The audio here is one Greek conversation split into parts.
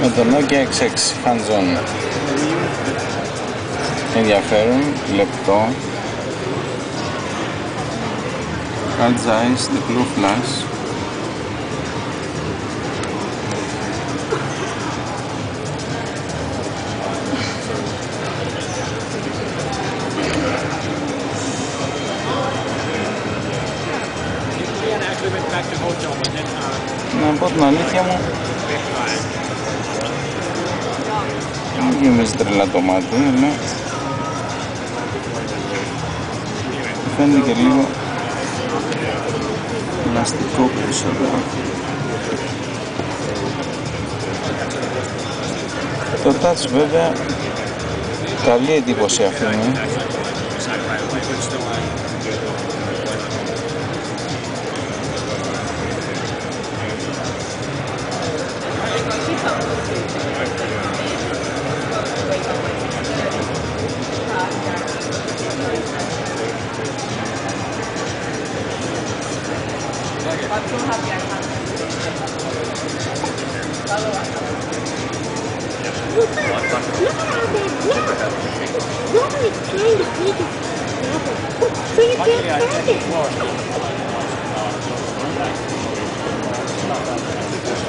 με το Nokia 6.6 hands-on. Ενδιαφέρον, λεπτό. Hard size, διπλό flash. Να πω την αλήθεια μου, δεν γεμίζει τρελά το μάτι, αλλά φαίνεται και λίγο πλαστικό πίσω εδώ. Το touch βέβαια καλή εντύπωση αφήνει.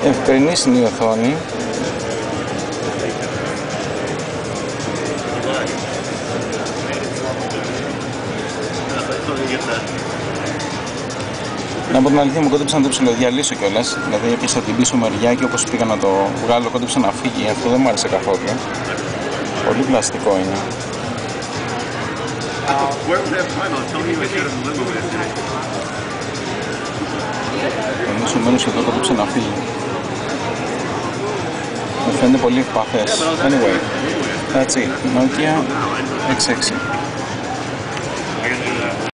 Ευκρινής είναι η οθόνη. Να πω την αλήθεια, μου κόντεψα να το ψιλοδιαλύσω κιόλας. Δηλαδή έπιασα την πίσω μεριά και όπως πήγα να το βγάλω κόντεψα να φύγει. Αυτό δεν μου άρεσε καθόλου. Πολύ πλαστικό είναι. Νομίζω μένως εδώ κόντεψε να φύγει. Μου φαίνεται πολύ ευπαθές. Anyway, that's it. Nokia 6.6.